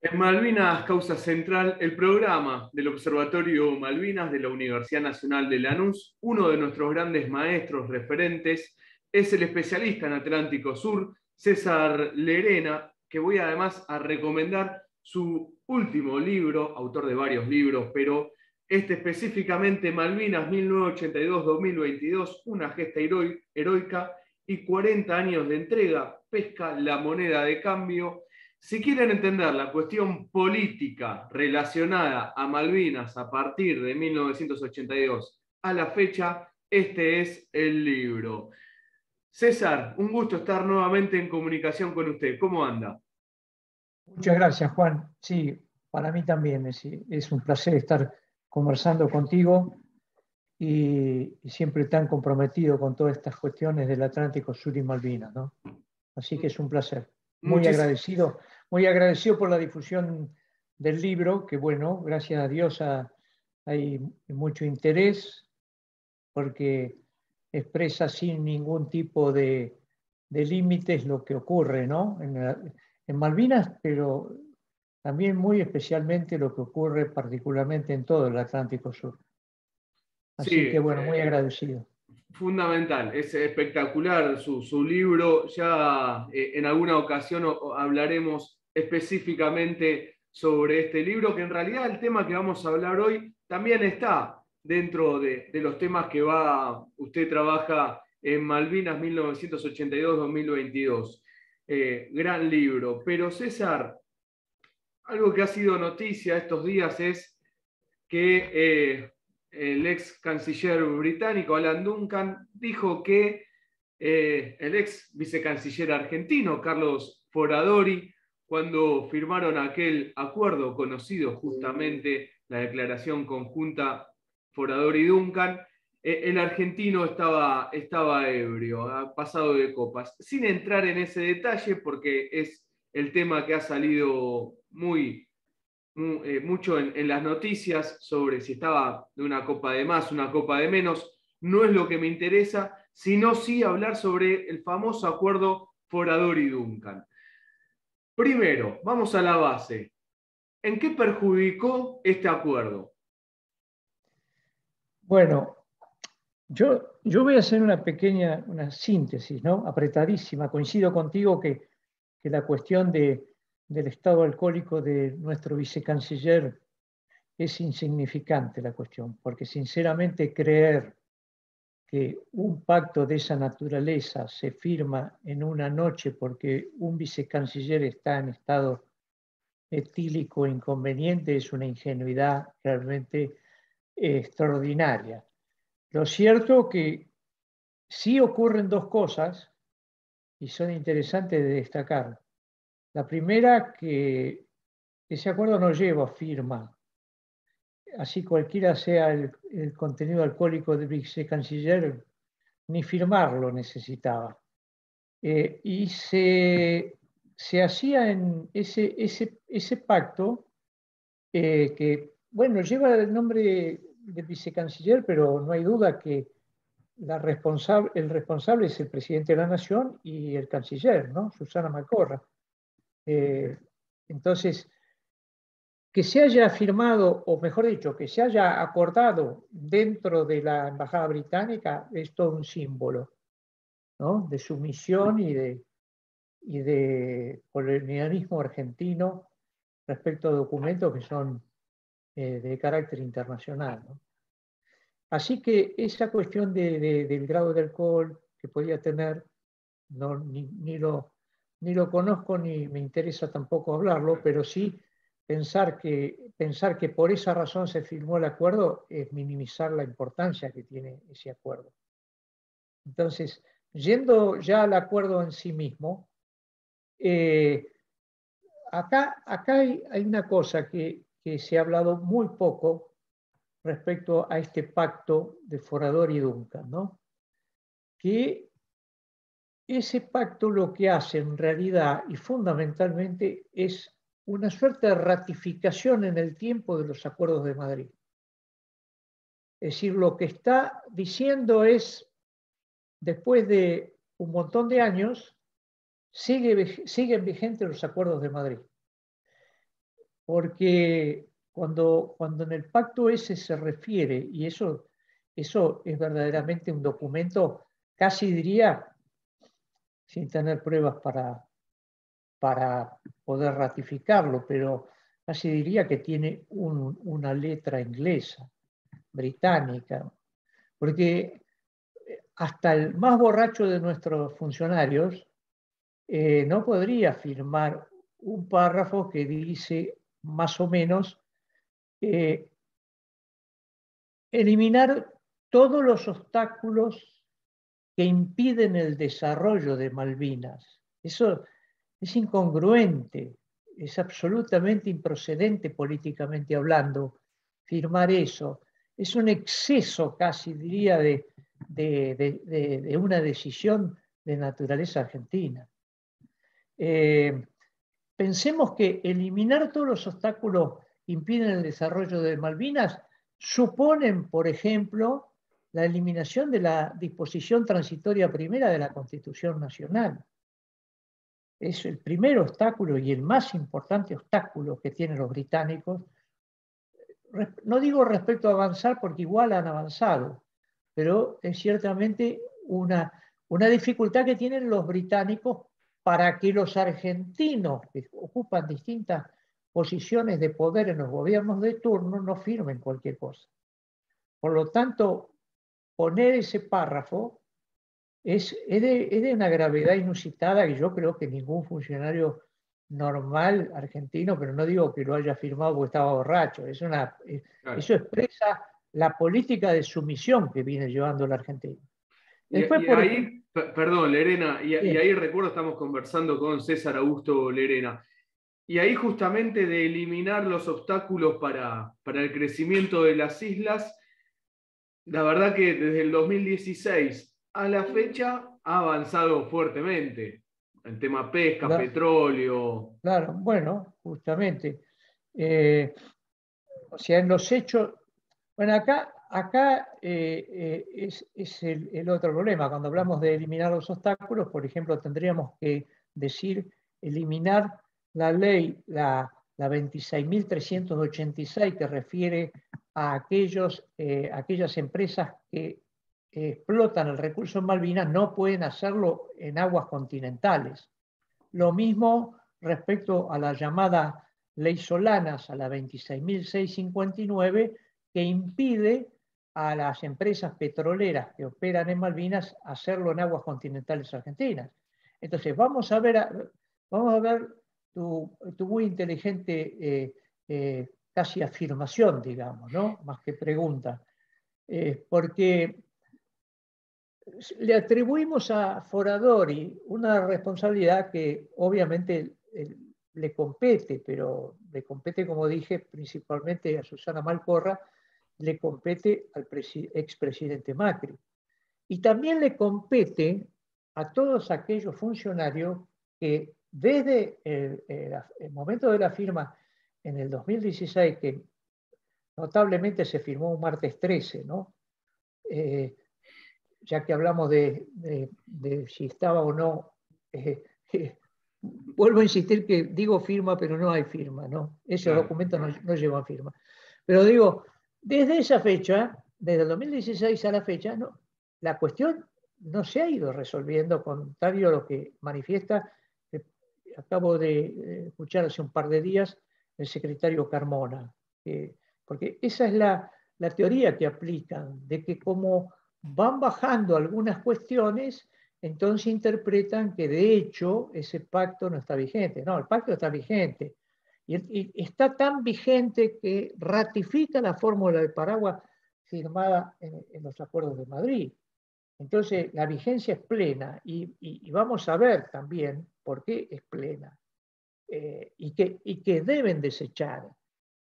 En Malvinas Causa Central, el programa del Observatorio Malvinas de la Universidad Nacional de Lanús, uno de nuestros grandes maestros referentes, es el especialista en Atlántico Sur, César Lerena, que voy además a recomendar su último libro, autor de varios libros, pero este específicamente Malvinas 1982-2022, una gesta heroica y 40 años de entrega, pesca la moneda de cambio. Si quieren entender la cuestión política relacionada a Malvinas a partir de 1982 a la fecha, este es el libro. César, un gusto estar nuevamente en comunicación con usted. ¿Cómo anda? Muchas gracias, Juan. Sí, para mí también es un placer estar conversando contigo y siempre tan comprometido con todas estas cuestiones del Atlántico Sur y Malvinas, ¿no? Así que es un placer. Muchísimas. Muy agradecido por la difusión del libro, que bueno, gracias a Dios hay mucho interés porque expresa sin ningún tipo de límites lo que ocurre, ¿no? En Malvinas, pero también muy especialmente lo que ocurre particularmente en todo el Atlántico Sur. Así Sí, que bueno, muy agradecido. fundamental, es espectacular su libro. Ya en alguna ocasión hablaremos específicamente sobre este libro, que en realidad el tema que vamos a hablar hoy también está dentro de los temas que usted trabaja en Malvinas 1982-2022. Gran libro. Pero César, algo que ha sido noticia estos días es que el ex canciller británico Alan Duncan dijo que el ex vicecanciller argentino Carlos Foradori, cuando firmaron aquel acuerdo conocido justamente, la declaración conjunta Foradori-Duncan, el argentino estaba ebrio, ha pasado de copas. Sin entrar en ese detalle, porque es el tema que ha salido mucho en las noticias sobre si estaba de una copa de más, una copa de menos, no es lo que me interesa, sino sí hablar sobre el famoso acuerdo Foradori-Duncan. Primero, vamos a la base. ¿En qué perjudicó este acuerdo? Bueno, yo voy a hacer una síntesis, ¿no? Apretadísima. Coincido contigo que la cuestión del estado alcohólico de nuestro vicecanciller es insignificante la cuestión, porque sinceramente creer que un pacto de esa naturaleza se firma en una noche porque un vicecanciller está en estado etílico inconveniente es una ingenuidad realmente extraordinaria. Lo cierto que sí ocurren dos cosas y son interesantes de destacar. La primera, que ese acuerdo no lleva firma, así cualquiera sea el contenido alcohólico del vicecanciller, ni firmarlo necesitaba. Y se hacía en ese pacto que, bueno, lleva el nombre del vicecanciller, pero no hay duda que el responsable es el presidente de la Nación y el canciller, ¿no? Susana Malcorra. Eh, entonces, que se haya firmado, o mejor dicho, que se haya acordado dentro de la Embajada Británica es todo un símbolo, ¿no? De sumisión y de colonialismo argentino respecto a documentos que son de carácter internacional, ¿no? Así que esa cuestión del grado de alcohol que podía tener, no, ni lo conozco ni me interesa tampoco hablarlo, pero sí pensar que por esa razón se firmó el acuerdo es minimizar la importancia que tiene ese acuerdo. Entonces, yendo ya al acuerdo en sí mismo, eh, acá hay una cosa que se ha hablado muy poco respecto a este pacto de Forador y Duncan, ¿no? Que ese pacto lo que hace en realidad y fundamentalmente es una suerte de ratificación en el tiempo de los acuerdos de Madrid. Es decir, lo que está diciendo es, después de un montón de años, siguen vigentes los acuerdos de Madrid. porque cuando en el pacto ese se refiere, y eso es verdaderamente un documento, casi diría, sin tener pruebas para poder ratificarlo, pero casi diría que tiene una letra inglesa, británica, porque hasta el más borracho de nuestros funcionarios no podría firmar un párrafo que dice más o menos eliminar todos los obstáculos que impiden el desarrollo de Malvinas. Eso es incongruente, es absolutamente improcedente políticamente hablando firmar eso. Es un exceso, casi diría, de una decisión de naturaleza argentina. Pensemos que eliminar todos los obstáculos que impiden el desarrollo de Malvinas suponen, por ejemplo, la eliminación de la disposición transitoria primera de la Constitución Nacional. Es el primer obstáculo y el más importante obstáculo que tienen los británicos. No digo respecto a avanzar porque igual han avanzado, pero es ciertamente una dificultad que tienen los británicos para que los argentinos que ocupan distintas posiciones de poder en los gobiernos de turno no firmen cualquier cosa. Por lo tanto, poner ese párrafo es de una gravedad inusitada que yo creo que ningún funcionario normal argentino, pero no digo que lo haya firmado porque estaba borracho, Claro. eso expresa la política de sumisión que viene llevando la Argentina. Después, Y por ejemplo, ahí, perdón, Lerena, y bien, ahí recuerdo, estamos conversando con César Augusto Lerena, y ahí justamente de eliminar los obstáculos para el crecimiento de las islas, la verdad que desde el 2016 a la fecha ha avanzado fuertemente. El tema pesca, petróleo. claro, bueno, justamente. O sea, en los hechos, bueno, acá es el otro problema. Cuando hablamos de eliminar los obstáculos, por ejemplo, tendríamos que decir eliminar la ley, la 26.386, que refiere a aquellas empresas que explotan el recurso en Malvinas, no pueden hacerlo en aguas continentales. Lo mismo respecto a la llamada ley Solanas, a la 26.659, que impide a las empresas petroleras que operan en Malvinas hacerlo en aguas continentales argentinas. Entonces, vamos a ver tu muy inteligente casi afirmación, digamos, ¿no? Más que pregunta. Porque le atribuimos a Foradori una responsabilidad que obviamente le compete, pero le compete, como dije, principalmente a Susana Malcorra, le compete al expresidente Macri. Y también le compete a todos aquellos funcionarios que desde el momento de la firma en el 2016, que notablemente se firmó un martes 13, ¿no? Ya que hablamos de si estaba o no, vuelvo a insistir que digo firma, pero no hay firma, ¿no? Esos Claro. documentos no llevan firma. Pero digo, desde esa fecha, desde el 2016 a la fecha, no, la cuestión no se ha ido resolviendo, contrario a lo que manifiesta, acabo de escuchar hace un par de días, el secretario Carmona, porque esa es la teoría que aplican, de que como van bajando algunas cuestiones, entonces interpretan que de hecho ese pacto no está vigente. No, el pacto está vigente. Y está tan vigente que ratifica la fórmula de Paraguay firmada en los acuerdos de Madrid. Entonces, la vigencia es plena y vamos a ver también por qué es plena y que deben desechar.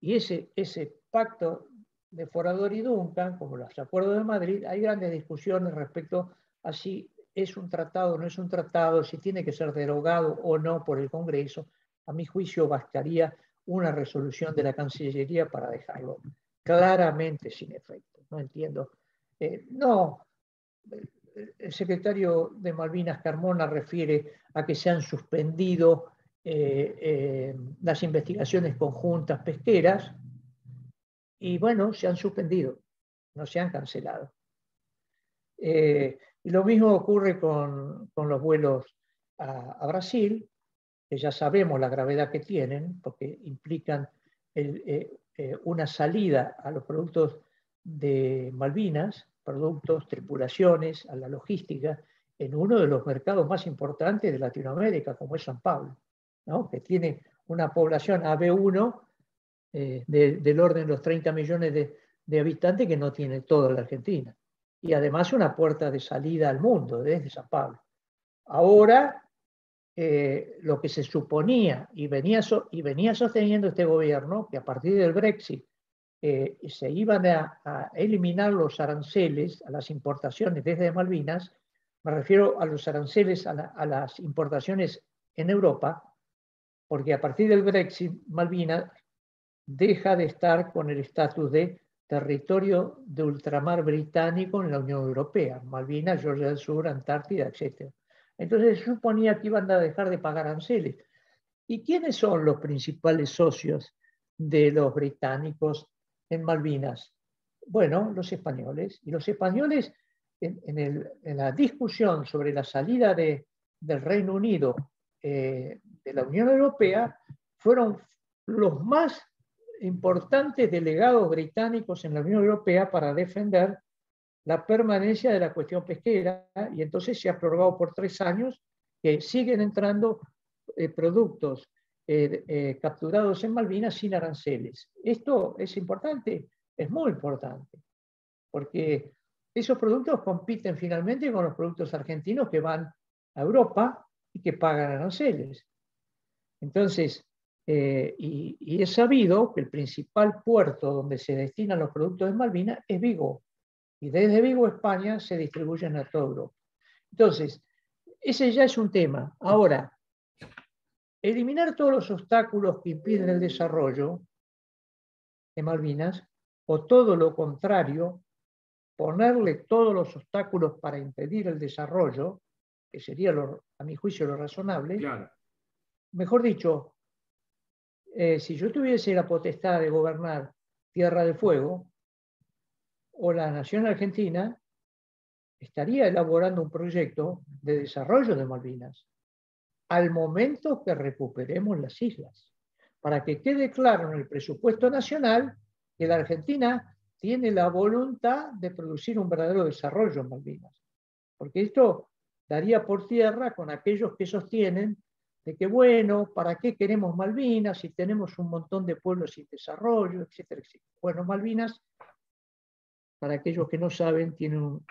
Y ese pacto de Forador y Duncan, como los acuerdos de Madrid, hay grandes discusiones respecto a si es un tratado o no es un tratado, si tiene que ser derogado o no por el Congreso. A mi juicio bastaría una resolución de la Cancillería para dejarlo claramente sin efecto. No entiendo. No, el secretario de Malvinas Carmona refiere a que se han suspendido las investigaciones conjuntas pesqueras y bueno, se han suspendido, no se han cancelado. Y lo mismo ocurre con los vuelos a Brasil, que ya sabemos la gravedad que tienen, porque implican una salida a los productos de Malvinas, productos, tripulaciones, a la logística, en uno de los mercados más importantes de Latinoamérica, como es San Pablo, ¿no? Que tiene una población AB1 del orden de los 30 millones de habitantes que no tiene toda la Argentina. Y además una puerta de salida al mundo desde San Pablo. Ahora, lo que se suponía y venía sosteniendo este gobierno, que a partir del Brexit se iban a eliminar los aranceles a las importaciones desde Malvinas, me refiero a los aranceles a las importaciones en Europa, porque a partir del Brexit, Malvinas deja de estar con el estatus de territorio de ultramar británico en la Unión Europea, Malvinas, Georgia del Sur, Antártida, etc. Entonces se suponía que iban a dejar de pagar aranceles. ¿Y quiénes son los principales socios de los británicos en Malvinas? Bueno, los españoles. Y los españoles, en la discusión sobre la salida del Reino Unido de la Unión Europea, fueron los más importantes delegados británicos en la Unión Europea para defender la permanencia de la cuestión pesquera, y entonces se ha prorrogado por 3 años que siguen entrando productos capturados en Malvinas sin aranceles. Esto es importante, es muy importante, porque esos productos compiten finalmente con los productos argentinos que van a Europa y que pagan aranceles. Entonces, y es sabido que el principal puerto donde se destinan los productos de Malvinas es Vigo, y desde Vigo, España, se distribuyen a toda Europa. Entonces, ese ya es un tema. Ahora, eliminar todos los obstáculos que impiden el desarrollo de Malvinas, o todo lo contrario, ponerle todos los obstáculos para impedir el desarrollo, que sería, a mi juicio, lo razonable. Claro. Mejor dicho, si yo tuviese la potestad de gobernar Tierra del Fuego, o la nación argentina estaría elaborando un proyecto de desarrollo de Malvinas al momento que recuperemos las islas, para que quede claro en el presupuesto nacional que la Argentina tiene la voluntad de producir un verdadero desarrollo en Malvinas. Porque esto daría por tierra con aquellos que sostienen de que, bueno, ¿para qué queremos Malvinas si tenemos un montón de pueblos sin desarrollo, etcétera, etcétera? Bueno, Malvinas, para aquellos que no saben, tiene un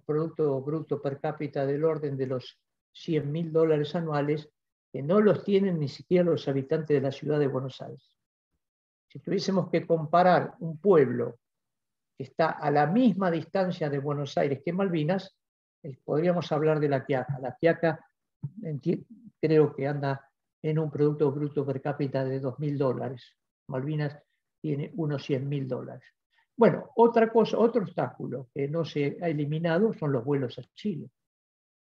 Producto Bruto Per cápita del orden de los $100.000 anuales, que no los tienen ni siquiera los habitantes de la ciudad de Buenos Aires. Si tuviésemos que comparar un pueblo que está a la misma distancia de Buenos Aires que Malvinas, podríamos hablar de La Quiaca. La Quiaca creo que anda en un Producto Bruto Per cápita de $2.000. Malvinas tiene unos $100.000. Bueno, otra cosa, otro obstáculo que no se ha eliminado son los vuelos a Chile.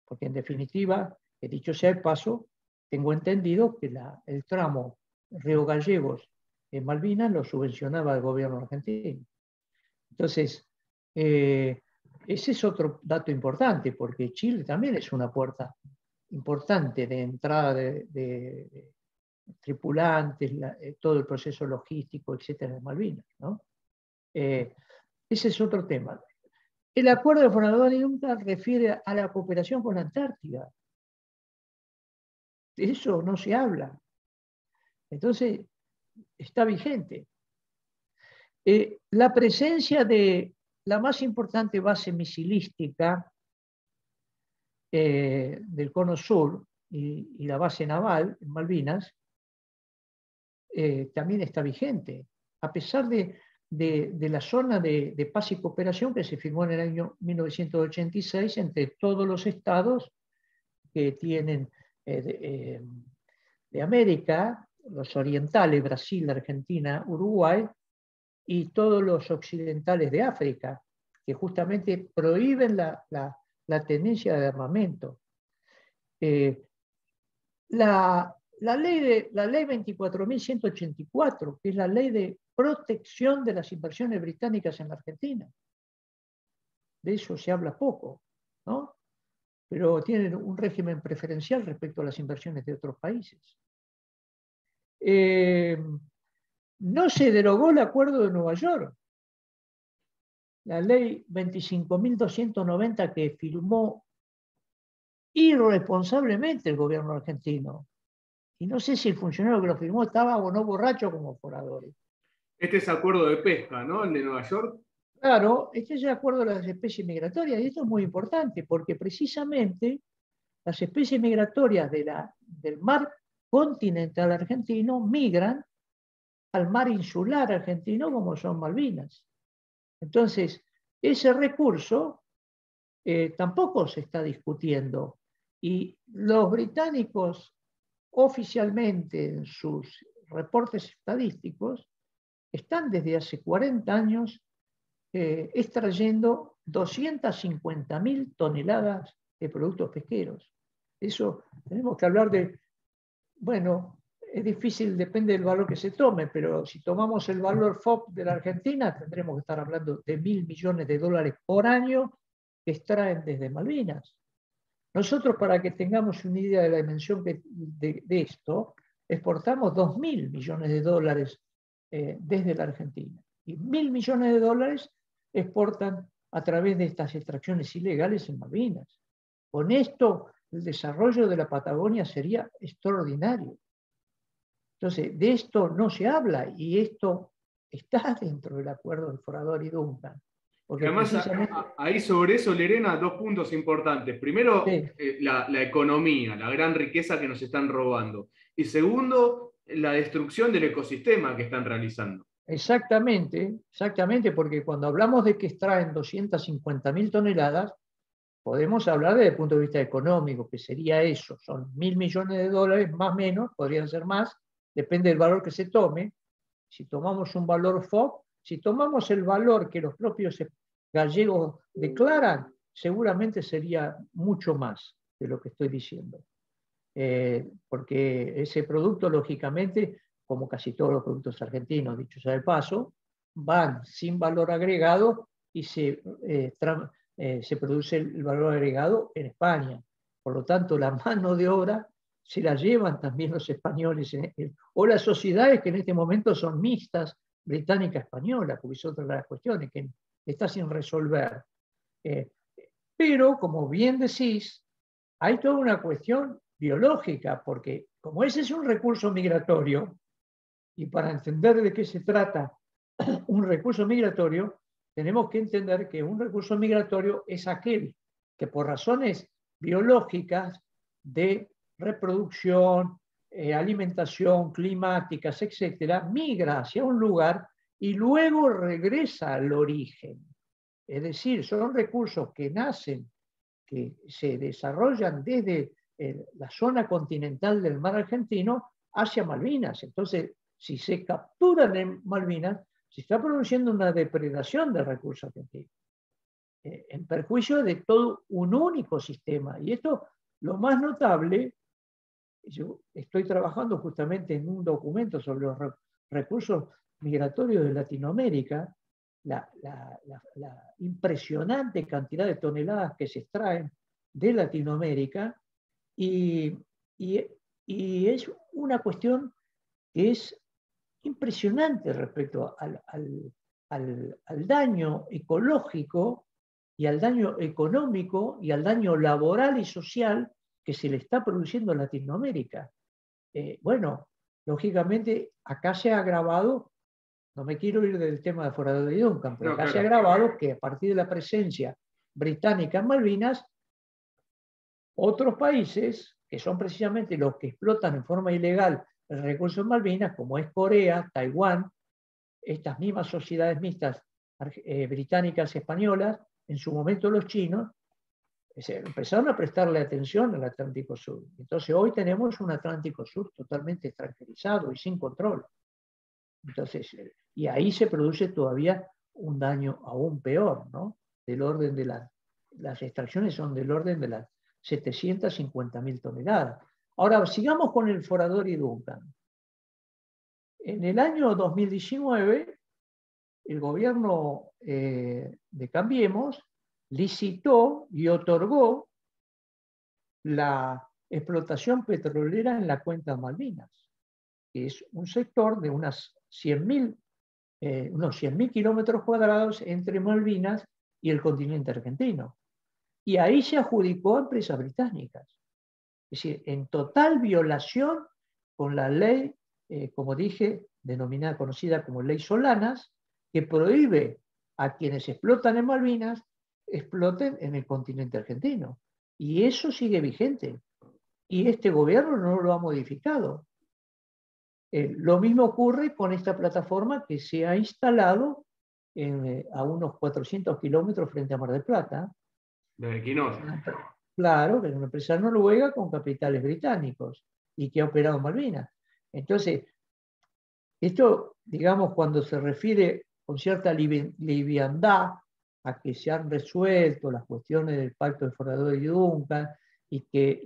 Porque en definitiva, dicho sea de paso, tengo entendido que el tramo Río Gallegos en Malvinas lo subvencionaba el gobierno argentino. Entonces, ese es otro dato importante, porque Chile también es una puerta importante de entrada de tripulantes, todo el proceso logístico, etcétera, de Malvinas, ¿no? Ese es otro tema. El acuerdo de Fernando de Nunca refiere a la cooperación con la Antártida. De eso no se habla. Entonces, está vigente. La presencia de la más importante base misilística del Cono Sur y la base naval en Malvinas también está vigente, a pesar de la zona de paz y cooperación que se firmó en el año 1986 entre todos los estados que tienen de América, los orientales, Brasil, Argentina, Uruguay, y todos los occidentales de África, que justamente prohíben la tenencia de armamento. La la ley 24.184, que es la ley de protección de las inversiones británicas en la Argentina. De eso se habla poco, ¿no? Pero tienen un régimen preferencial respecto a las inversiones de otros países. No se derogó el Acuerdo de Nueva York. La ley 25.290 que firmó irresponsablemente el gobierno argentino. Y no sé si el funcionario que lo firmó estaba o no borracho como foradores. Este es acuerdo de pesca, ¿no? El de Nueva York. Claro, este es el acuerdo de las especies migratorias, y esto es muy importante porque precisamente las especies migratorias del mar continental argentino migran al mar insular argentino como son Malvinas. Entonces, ese recurso tampoco se está discutiendo y los británicos oficialmente en sus reportes estadísticos están desde hace 40 años extrayendo 250.000 toneladas de productos pesqueros. Eso tenemos que hablar de, bueno, es difícil, depende del valor que se tome, pero si tomamos el valor FOB de la Argentina, tendremos que estar hablando de $1.000 millones por año que extraen desde Malvinas. Nosotros, para que tengamos una idea de la dimensión de esto, exportamos $2.000 millones desde la Argentina. Y $1.000 millones exportan a través de estas extracciones ilegales en Malvinas. Con esto, el desarrollo de la Patagonia sería extraordinario. Entonces, de esto no se habla y esto está dentro del acuerdo del Forador y Duncan. Porque además, ahí sobre eso, Lerena, dos puntos importantes. Primero, sí. La economía, la gran riqueza que nos están robando. Y segundo, la destrucción del ecosistema que están realizando. Exactamente, porque cuando hablamos de que extraen 250.000 toneladas, podemos hablar desde el punto de vista económico, que sería eso, son $1.000 millones, más o menos, podrían ser más, depende del valor que se tome. Si tomamos un valor FOB, si tomamos el valor que los propios gallegos declaran, seguramente sería mucho más de lo que estoy diciendo. Porque ese producto, lógicamente, como casi todos los productos argentinos, dicho sea de paso, van sin valor agregado y se produce el valor agregado en España. Por lo tanto, la mano de obra se la llevan también los españoles o las sociedades que en este momento son mixtas, británica-española, porque es otra de las cuestiones que está sin resolver. Pero, como bien decís, hay toda una cuestión biológica, porque como ese es un recurso migratorio, y para entender de qué se trata un recurso migratorio, tenemos que entender que un recurso migratorio es aquel que por razones biológicas de reproducción, alimentación, climáticas, etcétera, migra hacia un lugar y luego regresa al origen. Es decir, son recursos que nacen, que se desarrollan desde la zona continental del mar argentino hacia Malvinas. Entonces, si se capturan en Malvinas, se está produciendo una depredación del recurso argentino, en perjuicio de todo un único sistema. Y esto, lo más notable, yo estoy trabajando justamente en un documento sobre los recursos migratorios de Latinoamérica, la impresionante cantidad de toneladas que se extraen de Latinoamérica, y es una cuestión que es impresionante respecto al daño ecológico y al daño económico y al daño laboral y social que se le está produciendo a Latinoamérica. Bueno, lógicamente acá se ha agravado, no me quiero ir del tema de Forador y Duncan, pero acá se ha agravado que a partir de la presencia británica en Malvinas, otros países, que son precisamente los que explotan en forma ilegal el recurso en Malvinas, como es Corea, Taiwán, estas mismas sociedades mixtas británicas y españolas, en su momento los chinos, empezaron a prestarle atención al Atlántico Sur. Entonces hoy tenemos un Atlántico Sur totalmente extranjerizado y sin control. Entonces, y ahí se produce todavía un daño aún peor, ¿no? Del orden de las extracciones son del orden de las 750.000 toneladas. Ahora, sigamos con el Forador y Duncan. En el año 2019, el gobierno de Cambiemos licitó y otorgó la explotación petrolera en la cuenca Malvinas, que es un sector de unos 100.000 kilómetros cuadrados entre Malvinas y el continente argentino. Y ahí se adjudicó a empresas británicas. Es decir, en total violación con la ley, como dije, denominada, conocida como Ley Solanas, que prohíbe a quienes explotan en Malvinas, exploten en el continente argentino. Y eso sigue vigente. Y este gobierno no lo ha modificado. Lo mismo ocurre con esta plataforma que se ha instalado a unos 400 kilómetros frente a Mar del Plata. De Equinor. Claro, que es una empresa noruega con capitales británicos y que ha operado en Malvinas. Entonces, esto, digamos, cuando se refiere con cierta liviandad a que se han resuelto las cuestiones del Pacto de Forador y Duncan y que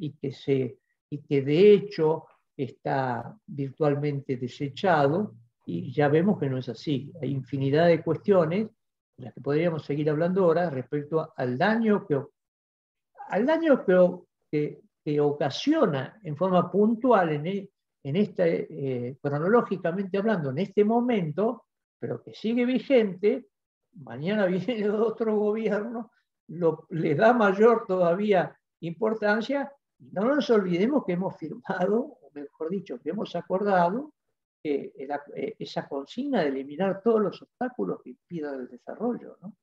de hecho está virtualmente desechado, y ya vemos que no es así. Hay infinidad de cuestiones de las que podríamos seguir hablando ahora respecto al daño que ocasiona en forma puntual cronológicamente hablando, en este momento, pero que sigue vigente. Mañana viene otro gobierno, le da mayor todavía importancia. No nos olvidemos que hemos firmado, o mejor dicho, que hemos acordado esa consigna de eliminar todos los obstáculos que impidan el desarrollo, ¿no?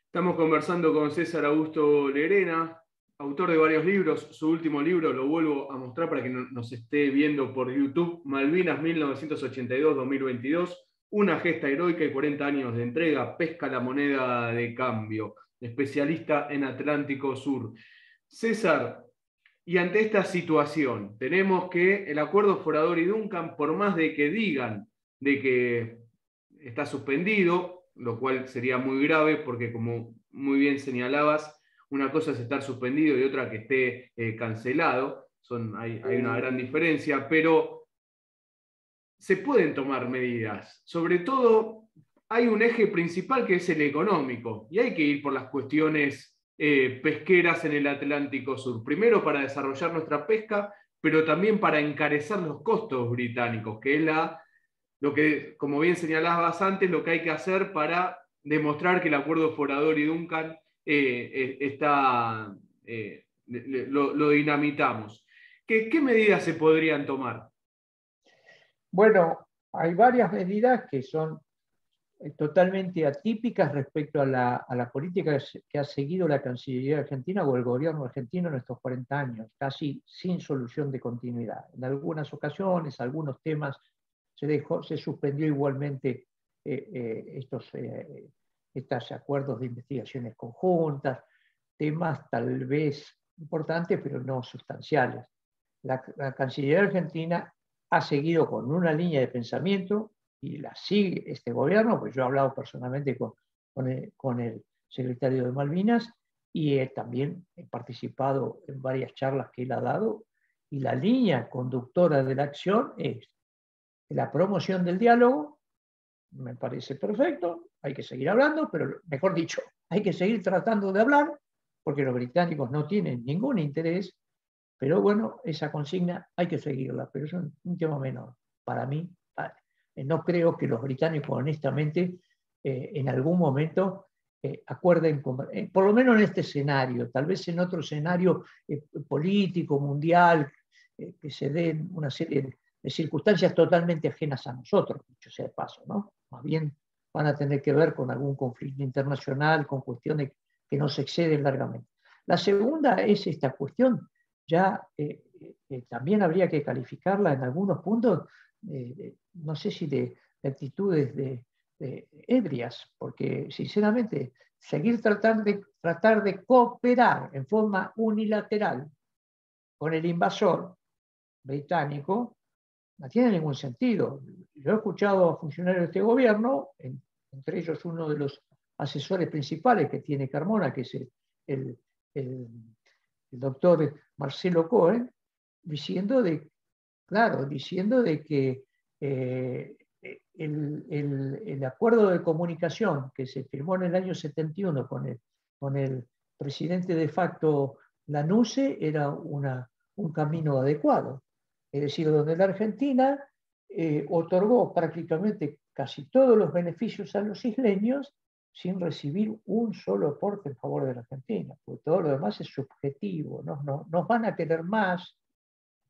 Estamos conversando con César Augusto Lerena, autor de varios libros. Su último libro lo vuelvo a mostrar para que nos esté viendo por YouTube: Malvinas 1982-2022, una gesta heroica y 40 años de entrega. Pesca la moneda de cambio. Especialista en Atlántico Sur. César, y ante esta situación, tenemos que el acuerdo Forador y Duncan, por más de que digan de que está suspendido, lo cual sería muy grave porque, como muy bien señalabas, una cosa es estar suspendido y otra que esté cancelado. Hay una gran diferencia, pero se pueden tomar medidas. Sobre todo, hay un eje principal que es el económico, y hay que ir por las cuestiones pesqueras en el Atlántico Sur. Primero, para desarrollar nuestra pesca, pero también para encarecer los costos británicos, que es lo que, como bien señalabas antes, lo que hay que hacer para demostrar que el acuerdo Forador y Duncan lo dinamitamos. ¿Qué medidas se podrían tomar? Bueno, hay varias medidas que son totalmente atípicas respecto a la política que ha seguido la Cancillería Argentina o el gobierno argentino en estos 40 años, casi sin solución de continuidad. En algunas ocasiones, algunos temas se suspendió igualmente estos acuerdos de investigaciones conjuntas, temas tal vez importantes pero no sustanciales. La Cancillería Argentina ha seguido con una línea de pensamiento y la sigue este gobierno, pues yo he hablado personalmente con el secretario de Malvinas y también he participado en varias charlas que él ha dado, y la línea conductora de la acción es la promoción del diálogo. Me parece perfecto, hay que seguir hablando, pero mejor dicho, hay que seguir tratando de hablar, porque los británicos no tienen ningún interés, pero bueno, esa consigna hay que seguirla, pero es un tema menor. Para mí, no creo que los británicos, honestamente, en algún momento acuerden, por lo menos en este escenario, tal vez en otro escenario político, mundial, que se den una serie de circunstancias totalmente ajenas a nosotros, dicho sea de paso, ¿no? Más bien van a tener que ver con algún conflicto internacional, con cuestiones que nos exceden largamente. La segunda es esta cuestión, ya también habría que calificarla en algunos puntos, no sé si de actitudes de ebrias, porque sinceramente seguir tratar de cooperar en forma unilateral con el invasor británico no tiene ningún sentido. Yo he escuchado a funcionarios de este gobierno, entre ellos uno de los asesores principales que tiene Carmona, que es el el doctor Marcelo Cohen, diciendo de que el acuerdo de comunicación que se firmó en el año 71 con el presidente de facto Lanusse era un camino adecuado. Es decir, donde la Argentina otorgó prácticamente casi todos los beneficios a los isleños sin recibir un solo aporte en favor de la Argentina, porque todo lo demás es subjetivo, nos van a querer más,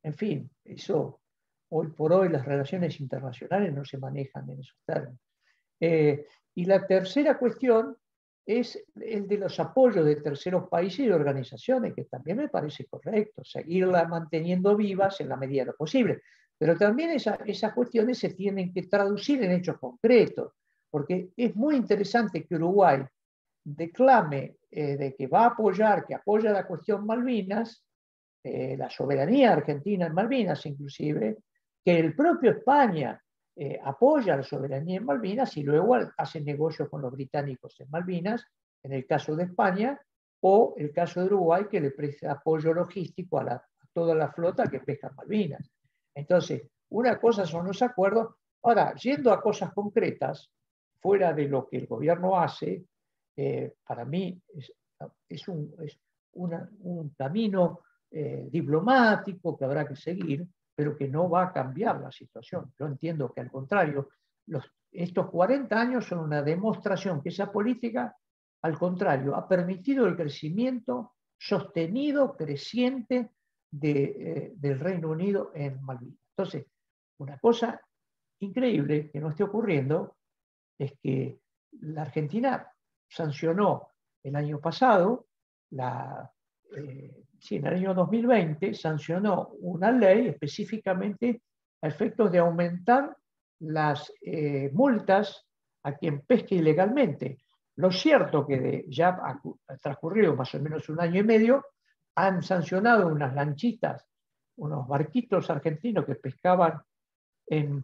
en fin, eso hoy por hoy las relaciones internacionales no se manejan en esos términos. Y la tercera cuestión es el de los apoyos de terceros países y organizaciones, que también me parece correcto, seguirlas manteniendo vivas en la medida de lo posible. Pero también esas cuestiones se tienen que traducir en hechos concretos, porque es muy interesante que Uruguay declame de que va a apoyar, que apoya la cuestión Malvinas, la soberanía argentina en Malvinas inclusive, que el propio España apoya la soberanía en Malvinas y luego hace negocios con los británicos en Malvinas, en el caso de España, o el caso de Uruguay, que le presta apoyo logístico a toda la flota que pesca en Malvinas. Entonces, una cosa son los acuerdos. Ahora, yendo a cosas concretas, fuera de lo que el gobierno hace, para mí es un camino diplomático que habrá que seguir, pero que no va a cambiar la situación. Yo entiendo que al contrario, estos 40 años son una demostración que esa política, al contrario, ha permitido el crecimiento sostenido, creciente del Reino Unido en Malvinas. Entonces, una cosa increíble que no esté ocurriendo es que la Argentina sancionó el año pasado, en el año 2020, sancionó una ley específicamente a efectos de aumentar las multas a quien pesque ilegalmente. Lo cierto que ya ha transcurrido más o menos un año y medio, han sancionado unas lanchitas, unos barquitos argentinos que pescaban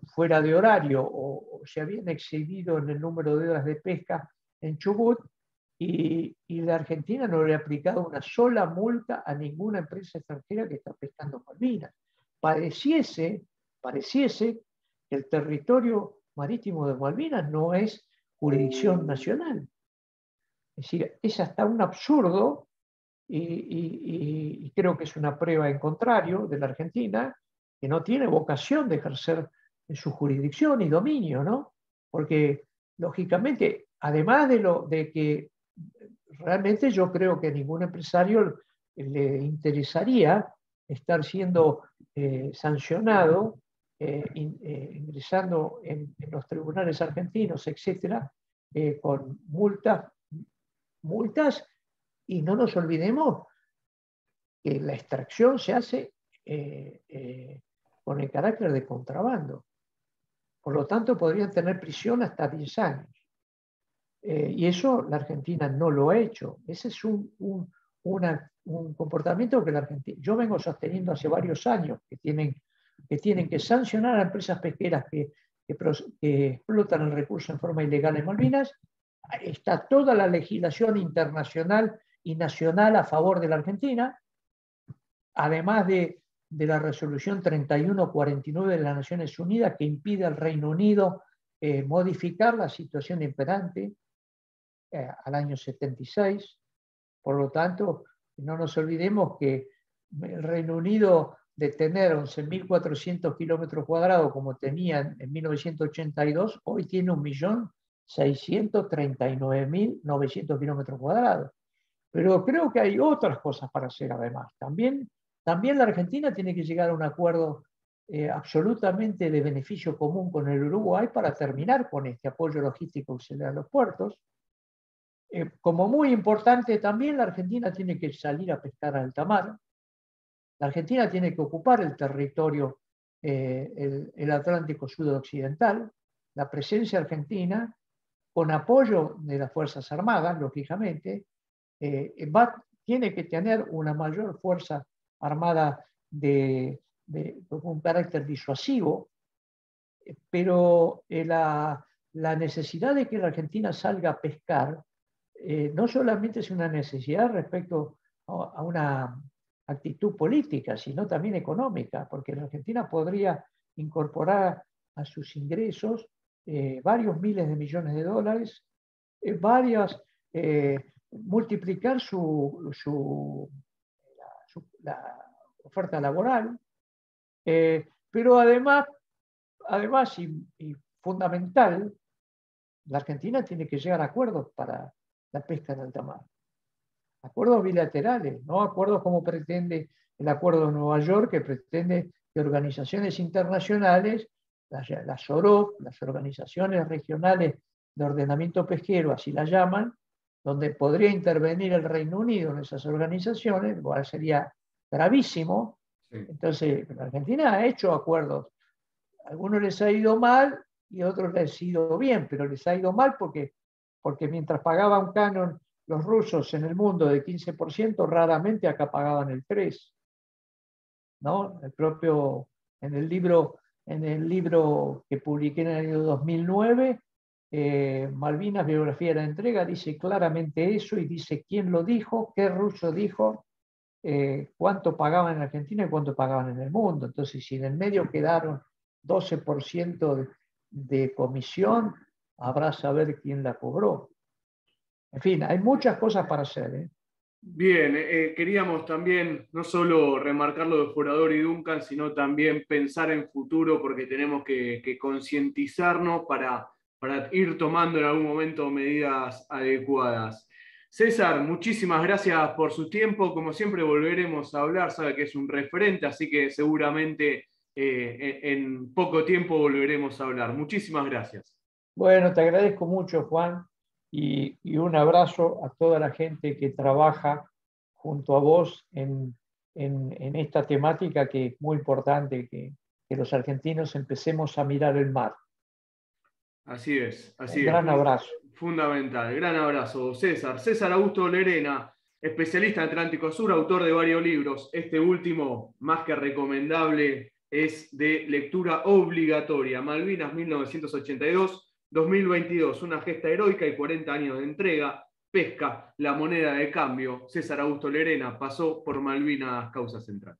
fuera de horario o se habían excedido en el número de horas de pesca en Chubut, y la Argentina no le ha aplicado una sola multa a ninguna empresa extranjera que está pescando en Malvinas. Pareciese que el territorio marítimo de Malvinas no es jurisdicción nacional. Es decir, es hasta un absurdo y creo que es una prueba en contrario de la Argentina, que no tiene vocación de ejercer su jurisdicción y dominio, ¿no? Porque, lógicamente, además de que realmente yo creo que a ningún empresario le interesaría estar siendo sancionado, ingresando en los tribunales argentinos, etcétera, con multas, y no nos olvidemos que la extracción se hace con el carácter de contrabando. Por lo tanto, podrían tener prisión hasta 10 años. Y eso la Argentina no lo ha hecho. Ese es un comportamiento que la Argentina, yo vengo sosteniendo hace varios años, que tienen que sancionar a empresas pesqueras que explotan el recurso en forma ilegal en Malvinas. Está toda la legislación internacional y nacional a favor de la Argentina, además de la resolución 3149 de las Naciones Unidas, que impide al Reino Unido modificar la situación imperante al año 76. Por lo tanto, no nos olvidemos que el Reino Unido, de tener 11.400 kilómetros cuadrados como tenía en 1982, hoy tiene 1.639.900 kilómetros cuadrados. Pero creo que hay otras cosas para hacer además. También la Argentina tiene que llegar a un acuerdo absolutamente de beneficio común con el Uruguay para terminar con este apoyo logístico que se le da a los puertos. Como muy importante también, la Argentina tiene que salir a pescar a alta mar. La Argentina tiene que ocupar el territorio, el Atlántico sudoccidental. La presencia argentina, con apoyo de las Fuerzas Armadas, lógicamente, tiene que tener una mayor fuerza armada con un carácter disuasivo, pero la necesidad de que la Argentina salga a pescar no solamente es una necesidad respecto a una actitud política, sino también económica, porque la Argentina podría incorporar a sus ingresos varios miles de millones de dólares, multiplicar la oferta laboral, pero además y fundamental, la Argentina tiene que llegar a acuerdos para la pesca en alta mar. Acuerdos bilaterales, no acuerdos como pretende el Acuerdo de Nueva York, que pretende que organizaciones internacionales, las OROP, las organizaciones regionales de ordenamiento pesquero, así las llaman, donde podría intervenir el Reino Unido en esas organizaciones, lo cual sería gravísimo. Sí. Entonces, la Argentina ha hecho acuerdos. A algunos les ha ido mal y a otros les ha ido bien, pero les ha ido mal porque mientras pagaban un canon los rusos en el mundo de 15%, raramente acá pagaban el 3%. ¿No? En el libro que publiqué en el año 2009, Malvinas, biografía de la entrega, dice claramente eso y dice quién lo dijo, qué ruso dijo, cuánto pagaban en Argentina y cuánto pagaban en el mundo. Entonces, si en el medio quedaron 12% de comisión, habrá saber quién la cobró. En fin, hay muchas cosas para hacer, ¿eh? Bien, queríamos también no solo remarcar lo de Forador y Duncan, sino también pensar en futuro, porque tenemos que concientizarnos para ir tomando en algún momento medidas adecuadas. César, muchísimas gracias por su tiempo. Como siempre, volveremos a hablar. Sabe que es un referente, así que seguramente en poco tiempo volveremos a hablar. Muchísimas gracias. Bueno, te agradezco mucho, Juan. Y un abrazo a toda la gente que trabaja junto a vos en esta temática que es muy importante, que los argentinos empecemos a mirar el mar. Así es, así es. Un gran abrazo. Fundamental, gran abrazo. César Augusto Lerena, especialista en Atlántico Sur, autor de varios libros. Este último, más que recomendable, es de lectura obligatoria. Malvinas 1982-2022, una gesta heroica y 40 años de entrega. Pesca, la moneda de cambio. César Augusto Lerena pasó por Malvinas, causa central.